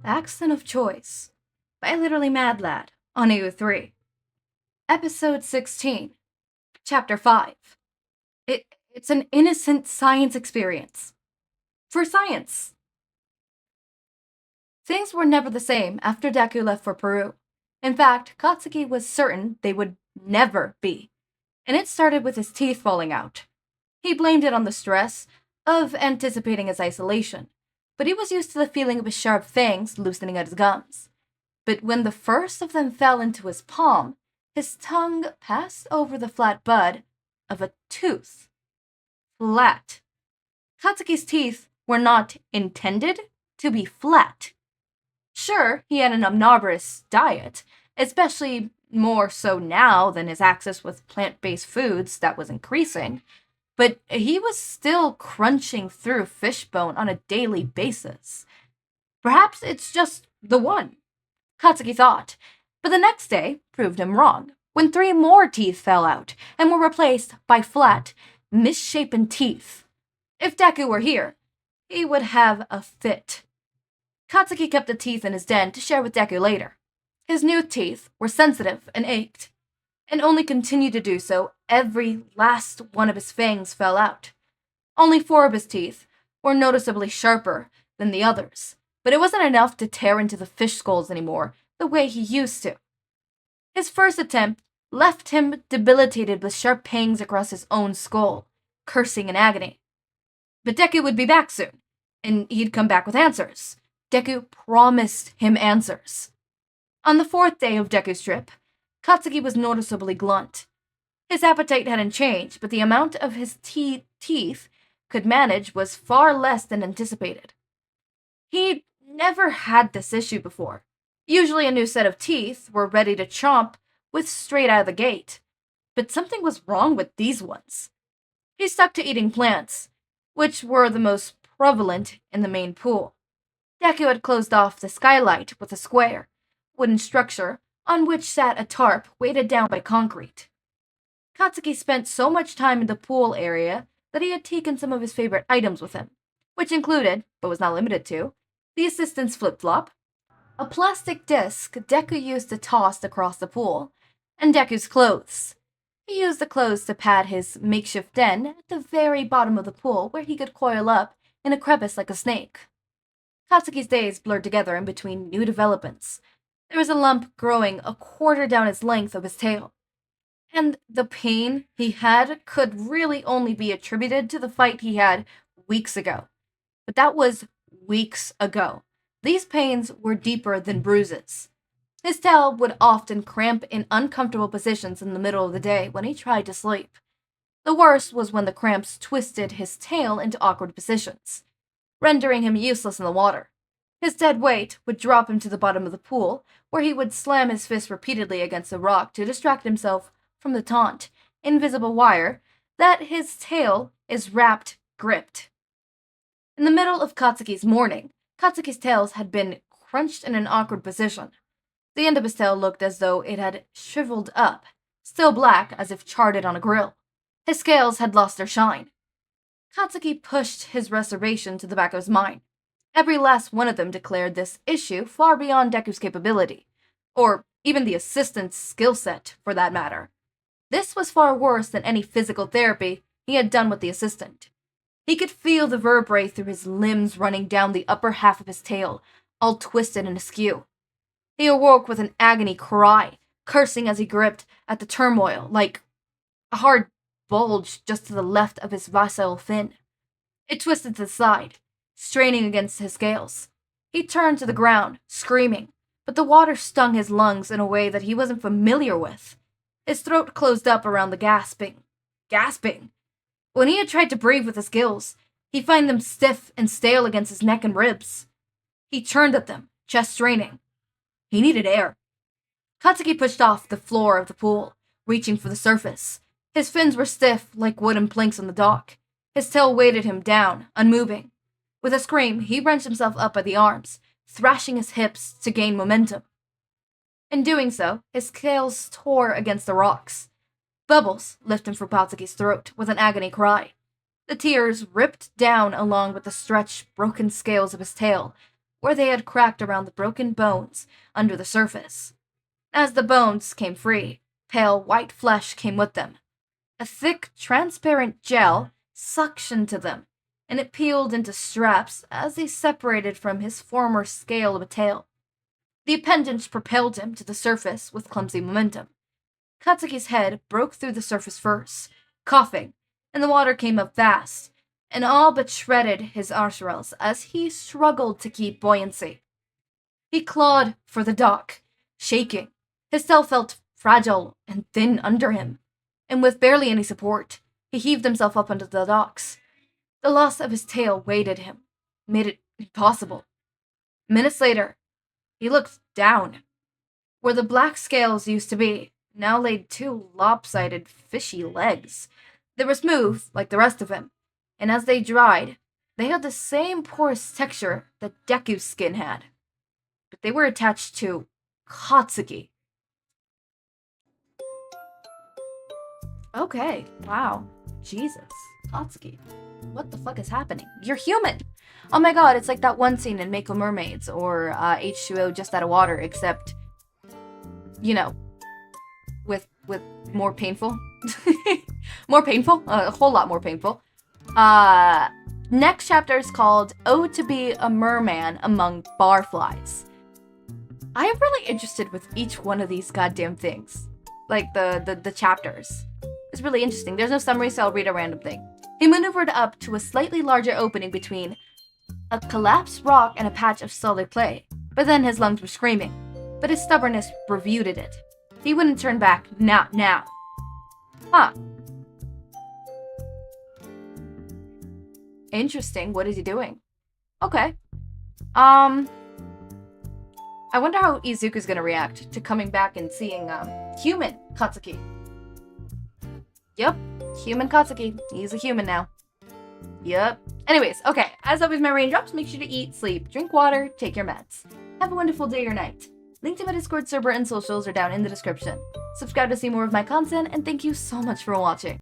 The Accent of Choice by Literally Mad Lad on AO3. Episode 16, Chapter 5. It's an innocent science experience. For science. Things were never the same after Deku left for Peru. In fact, Katsuki was certain they would never be. And it started with his teeth falling out. He blamed it on the stress of anticipating his isolation, but he was used to the feeling of his sharp fangs loosening at his gums. But when the first of them fell into his palm, his tongue passed over the flat bud of a tooth. Flat. Katsuki's teeth were not intended to be flat. Sure, he had an omnivorous diet, especially more so now than his access with plant-based foods that was increasing, but he was still crunching through fish bone on a daily basis. Perhaps it's just the one, Katsuki thought, but the next day proved him wrong, when 3 more teeth fell out and were replaced by flat, misshapen teeth. If Deku were here, he would have a fit. Katsuki kept the teeth in his den to share with Deku later. His new teeth were sensitive and ached, and only continued to do so every last one of his fangs fell out. Only 4 of his teeth were noticeably sharper than the others, but it wasn't enough to tear into the fish skulls anymore the way he used to. His first attempt left him debilitated with sharp pangs across his own skull, cursing in agony. But Deku would be back soon, and he'd come back with answers. Deku promised him answers. On the 4th day of Deku's trip, Katsuki was noticeably glunt. His appetite hadn't changed, but the amount of his teeth could manage was far less than anticipated. He'd never had this issue before. Usually a new set of teeth were ready to chomp with straight out of the gate, but something was wrong with these ones. He stuck to eating plants, which were the most prevalent in the main pool. Deku had closed off the skylight with a square, wooden structure on which sat a tarp weighted down by concrete. Katsuki spent so much time in the pool area that he had taken some of his favorite items with him, which included, but was not limited to, the assistant's flip-flop, a plastic disc Deku used to toss across the pool, and Deku's clothes. He used the clothes to pad his makeshift den at the very bottom of the pool where he could coil up in a crevice like a snake. Katsuki's days blurred together in between new developments. There was a lump growing a quarter down its length of his tail, and the pain he had could really only be attributed to the fight he had weeks ago. But that was weeks ago. These pains were deeper than bruises. His tail would often cramp in uncomfortable positions in the middle of the day when he tried to sleep. The worst was when the cramps twisted his tail into awkward positions, rendering him useless in the water. His dead weight would drop him to the bottom of the pool, where he would slam his fist repeatedly against a rock to distract himself from the taut, invisible wire that his tail is gripped. In the middle of Katsuki's morning, Katsuki's tails had been crunched in an awkward position. The end of his tail looked as though it had shriveled up, still black as if charred on a grill. His scales had lost their shine. Katsuki pushed his reservation to the back of his mind. Every last one of them declared this issue far beyond Deku's capability, or even the assistant's skill set, for that matter. This was far worse than any physical therapy he had done with the assistant. He could feel the vertebrae through his limbs running down the upper half of his tail, all twisted and askew. He awoke with an agony cry, cursing as he gripped at the turmoil, like a hard bulge just to the left of his visceral fin. It twisted to the side, straining against his scales. He turned to the ground, screaming, but the water stung his lungs in a way that he wasn't familiar with. His throat closed up around the gasping. When he had tried to breathe with his gills, he found them stiff and stale against his neck and ribs. He churned at them, chest straining. He needed air. Katsuki pushed off the floor of the pool, reaching for the surface. His fins were stiff like wooden planks on the dock. His tail weighted him down, unmoving. With a scream, he wrenched himself up by the arms, thrashing his hips to gain momentum. In doing so, his scales tore against the rocks. Bubbles lifted from Katsuki's throat with an agony cry. The tears ripped down along with the stretched, broken scales of his tail, where they had cracked around the broken bones under the surface. As the bones came free, pale white flesh came with them. A thick, transparent gel suctioned to them, and it peeled into straps as they separated from his former scale of a tail. The appendage propelled him to the surface with clumsy momentum. Katsuki's head broke through the surface first, coughing, and the water came up fast, and all but shredded his arterals as he struggled to keep buoyancy. He clawed for the dock, shaking. His tail felt fragile and thin under him, and with barely any support, he heaved himself up onto the docks. The loss of his tail weighted him, made it impossible. Minutes later, he looked down. Where the black scales used to be, now laid two lopsided, fishy legs. They were smooth, like the rest of him, and as they dried, they had the same porous texture that Deku's skin had. But they were attached to Katsuki. Okay, wow. Jesus. Katsuki. What the fuck is happening? You're human! Oh my god, it's like that one scene in Mako Mermaids, or H2O Just Out of Water, except, you know, with more painful. More painful? A whole lot more painful. Next chapter is called Ode to Be a Merman Among Barflies. I am really interested with each one of these goddamn things. Like, the chapters. It's really interesting. There's no summary, so I'll read a random thing. He maneuvered up to a slightly larger opening between a collapsed rock and a patch of solid clay, but then his lungs were screaming. But his stubbornness refuted it. He wouldn't turn back, not now. Huh. Interesting. What is he doing? Okay. I wonder how Izuku's gonna react to coming back and seeing, human Katsuki. Yep, human Katsuki. He's a human now. Yep. Anyways, okay. As always, my raindrops, make sure to eat, sleep, drink water, take your meds. Have a wonderful day or night. Link to my Discord server and socials are down in the description. Subscribe to see more of my content, and thank you so much for watching.